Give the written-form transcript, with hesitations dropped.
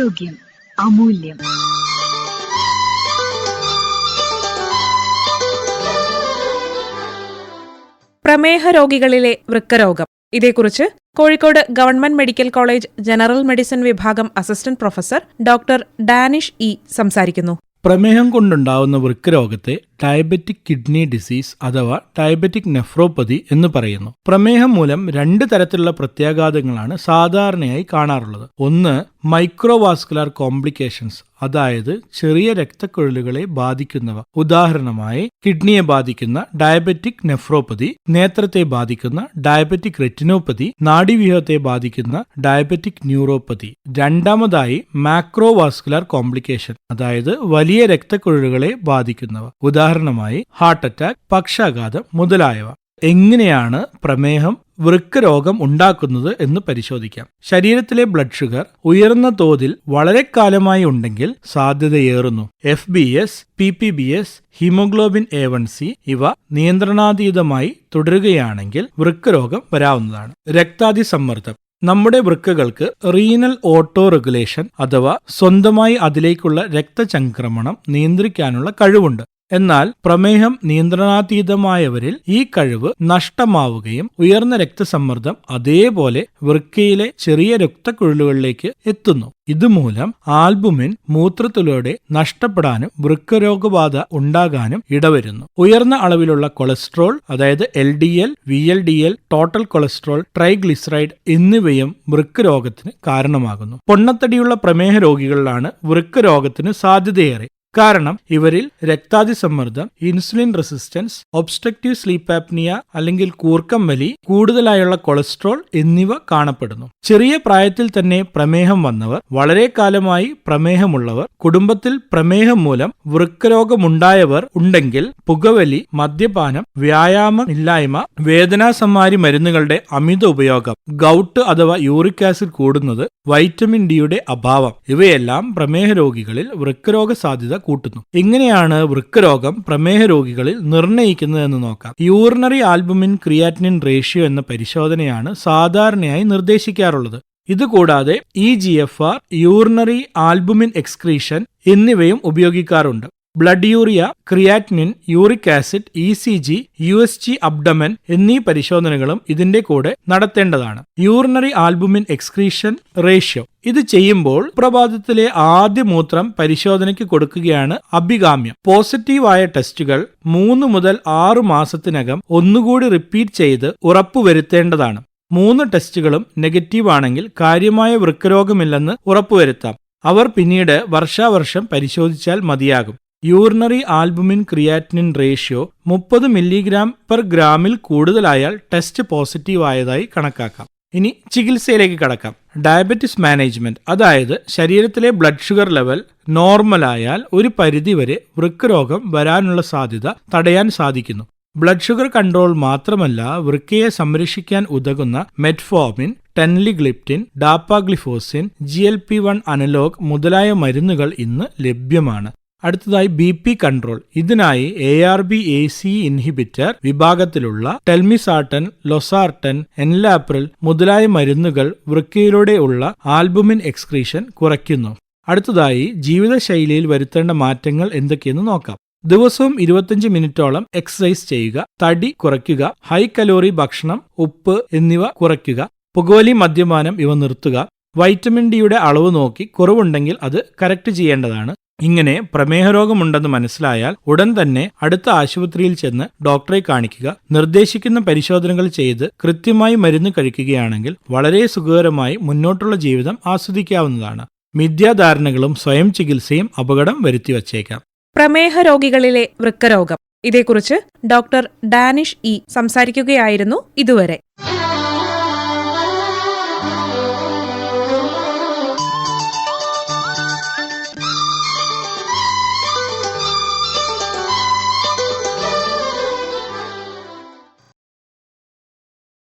ആരോഗ്യം അമൂല്യം. പ്രമേഹ രോഗികളിലെ വൃക്കരോഗം. ഇതേക്കുറിച്ച് Kozhikode government medical college general medicine വിഭാഗം assistant professor doctor Danish E സംസാരിക്കുന്നു. പ്രമേഹം കൊണ്ടുണ്ടാവുന്ന വൃക്കരോഗത്തെ ഡയബറ്റിക് കിഡ്നി ഡിസീസ് അഥവാ ഡയബറ്റിക് നെഫ്രോപ്പതി എന്ന് പറയുന്നു. പ്രമേഹം മൂലം 2 തരത്തിലുള്ള പ്രത്യാഘാതങ്ങളാണ് സാധാരണയായി കാണാറുള്ളത്. ഒന്ന്, മൈക്രോവാസ്കുലർ കോംപ്ലിക്കേഷൻസ്, അതായത് ചെറിയ രക്തക്കുഴലുകളെ ബാധിക്കുന്നവ. ഉദാഹരണമായി കിഡ്നിയെ ബാധിക്കുന്ന ഡയബറ്റിക് നെഫ്രോപ്പതി, നേത്രത്തെ ബാധിക്കുന്ന ഡയബറ്റിക് റെറ്റിനോപ്പതി, നാഡീവ്യൂഹത്തെ ബാധിക്കുന്ന ഡയബറ്റിക് ന്യൂറോപ്പതി. രണ്ടാമതായി മാക്രോവാസ്കുലർ കോംപ്ലിക്കേഷൻ, അതായത് വലിയ രക്തക്കുഴലുകളെ ബാധിക്കുന്നവ. ഉദാഹരണമായി ഹാർട്ട് അറ്റാക്ക്, പക്ഷാഘാതം മുതലായവ. എങ്ങനെയാണ് പ്രമേഹം വൃക്കരോഗം ഉണ്ടാക്കുന്നത് എന്ന് പരിശോധിക്കാം. ശരീരത്തിലെ ബ്ലഡ് ഷുഗർ ഉയർന്ന തോതിൽ വളരെ കാലമായി ഉണ്ടെങ്കിൽ സാധ്യതയേറുന്നു. FBS, PPBS, ഹീമോഗ്ലോബിൻ A1C ഇവ നിയന്ത്രണാതീതമായി തുടരുകയാണെങ്കിൽ വൃക്കരോഗം വരാവുന്നതാണ്. രക്താതിസമ്മർദ്ദം. നമ്മുടെ വൃക്കകൾക്ക് റീനൽ ഓട്ടോ റെഗുലേഷൻ അഥവാ സ്വന്തമായി അതിലേക്കുള്ള രക്തചംക്രമണം നിയന്ത്രിക്കാനുള്ള കഴിവുണ്ട്. എന്നാൽ പ്രമേഹം നിയന്ത്രണാതീതമായവരിൽ ഈ കഴിവ് നഷ്ടമാവുകയും ഉയർന്ന രക്തസമ്മർദ്ദം അതേപോലെ വൃക്കയിലെ ചെറിയ രക്തക്കുഴലുകളിലേക്ക് എത്തുന്നു. ഇതുമൂലം ആൽബുമിൻ മൂത്രത്തിലൂടെ നഷ്ടപ്പെടാനും വൃക്കരോഗബാധ ഉണ്ടാകാനും ഇടവരുന്നു. ഉയർന്ന അളവിലുള്ള കൊളസ്ട്രോൾ, അതായത് LDL, VLDL, total cholesterol, triglyceride എന്നിവയും വൃക്കരോഗത്തിന് കാരണമാകുന്നു. പൊണ്ണത്തടിയുള്ള പ്രമേഹ രോഗികളിലാണ് വൃക്കരോഗത്തിന് സാധ്യതയേറെ. കാരണം ഇവരിൽ രക്താതിസമ്മർദ്ദം, insulin resistance, obstructive sleep apnoea അല്ലെങ്കിൽ കൂർക്കം വലി, കൂടുതലായുള്ള കൊളസ്ട്രോൾ എന്നിവ കാണപ്പെടുന്നു. ചെറിയ പ്രായത്തിൽ തന്നെ പ്രമേഹം വന്നവർ, വളരെ കാലമായി പ്രമേഹമുള്ളവർ, കുടുംബത്തിൽ പ്രമേഹം മൂലം വൃക്കരോഗമുണ്ടായവർ ഉണ്ടെങ്കിൽ പുകവലി, മദ്യപാനം, വ്യായാമമില്ലായ്മ, വേദനാസംഹാരി മരുന്നുകളുടെ അമിത ഉപയോഗം, ഗൗട്ട് അഥവാ യൂറിക് ആസിഡ് കൂടുന്നത്, വൈറ്റമിൻ ഡിയുടെ അഭാവം ഇവയെല്ലാം പ്രമേഹ രോഗികളിൽ വൃക്കരോഗ സാധ്യത കൂട്ടുന്നു. എങ്ങനെയാണ് വൃക്കരോഗം പ്രമേഹ രോഗികളിൽ നിർണ്ണയിക്കുന്നതെന്ന് നോക്കാം. യൂറിനറി ആൽബുമിൻ ക്രിയാറ്റിനിൻ റേഷ്യോ എന്ന പരിശോധനയാണ് സാധാരണയായി നിർദ്ദേശിക്കാറുള്ളത്. ഇതുകൂടാതെ EGFR, യൂറിനറി ആൽബുമിൻ എക്സ്ക്രീഷൻ എന്നിവയും ഉപയോഗിക്കാറുണ്ട്. Blood urea, creatinine, uric acid, ECG, USG abdomen എന്നീ പരിശോധനകളും ഇതിന്റെ കൂടെ നടത്തേണ്ടതാണ്. Urinary albumin excretion ratio. ഇത് ചെയ്യുമ്പോൾ പ്രഭാതത്തിലെ ആദ്യ മൂത്രം പരിശോധനയ്ക്ക് കൊടുക്കുകയാണ് അഭികാമ്യം. പോസിറ്റീവായ ടെസ്റ്റുകൾ 3 മുതൽ 6 മാസത്തിനകം ഒന്നുകൂടി റിപ്പീറ്റ് ചെയ്ത് ഉറപ്പുവരുത്തേണ്ടതാണ്. 3 ടെസ്റ്റുകളും നെഗറ്റീവ് ആണെങ്കിൽ കാര്യമായ വൃക്കരോഗമില്ലെന്ന് ഉറപ്പുവരുത്താം. അവർ പിന്നീട് വർഷാവർഷം പരിശോധിച്ചാൽ മതിയാകും. Urinary albumin creatinine ratio 30 mg/g കൂടുതലായാൽ ടെസ്റ്റ് പോസിറ്റീവ് ആയതായി കണക്കാക്കാം. ഇനി ചികിത്സയിലേക്ക് കടക്കാം. ഡയബറ്റിസ് മാനേജ്മെന്റ്, അതായത് ശരീരത്തിലെ ബ്ലഡ് ഷുഗർ ലെവൽ നോർമലായാൽ ഒരു പരിധിവരെ വൃക്കരോഗം വരാനുള്ള സാധ്യത തടയാൻ സാധിക്കുന്നു. ബ്ലഡ് ഷുഗർ കൺട്രോൾ മാത്രമല്ല, വൃക്കയെ സംരക്ഷിക്കാൻ ഉതകുന്ന മെറ്റ്ഫോർമിൻ, ടെൻലിഗ്ലിപ്റ്റിൻ, ഡാപ്പാഗ്ലിഫോസിൻ, GLP-1 അനലോഗ് മുതലായ മരുന്നുകൾ ഇന്ന് ലഭ്യമാണ്. അടുത്തതായി BP കൺട്രോൾ. ഇതിനായി ARB/AC ഇൻഹിബിറ്റർ വിഭാഗത്തിലുള്ള ടെൽമിസാർട്ടൻ, ലൊസാർട്ടൻ, എൻലാപ്രിൽ മുതലായ മരുന്നുകൾ വൃക്കയിലൂടെ ഉള്ള ആൽബുമിൻ എക്സ്ക്രീഷൻ കുറയ്ക്കുന്നു. അടുത്തതായി ജീവിതശൈലിയിൽ വരുത്തേണ്ട മാറ്റങ്ങൾ എന്തൊക്കെയെന്ന് നോക്കാം. ദിവസവും 25 മിനിറ്റോളം എക്സസൈസ് ചെയ്യുക, തടി കുറയ്ക്കുക, ഹൈ കലോറി ഭക്ഷണം, ഉപ്പ് എന്നിവ കുറയ്ക്കുക, പുകവലി, മദ്യപാനം ഇവ നിർത്തുക. വൈറ്റമിൻ ഡിയുടെ അളവ് നോക്കി കുറവുണ്ടെങ്കിൽ അത് കറക്റ്റ് ചെയ്യേണ്ടതാണ്. ഇങ്ങനെ പ്രമേഹരോഗമുണ്ടെന്ന് മനസ്സിലായാൽ ഉടൻ തന്നെ അടുത്ത ആശുപത്രിയിൽ ചെന്ന് ഡോക്ടറെ കാണിക്കുക. നിർദ്ദേശിക്കുന്ന പരിശോധനകൾ ചെയ്ത് കൃത്യമായി മരുന്ന് കഴിക്കുകയാണെങ്കിൽ വളരെ സുഖകരമായി മുന്നോട്ടുള്ള ജീവിതം ആസ്വദിക്കാവുന്നതാണ്. മിഥ്യാധാരണകളും സ്വയം ചികിത്സയും അപകടം വരുത്തിവച്ചേക്കാം. പ്രമേഹ രോഗികളിലെ വൃക്കരോഗം. ഇതേക്കുറിച്ച് ഡോക്ടർ ഡാനിഷ് ഇ സംസാരിക്കുകയായിരുന്നു ഇതുവരെ.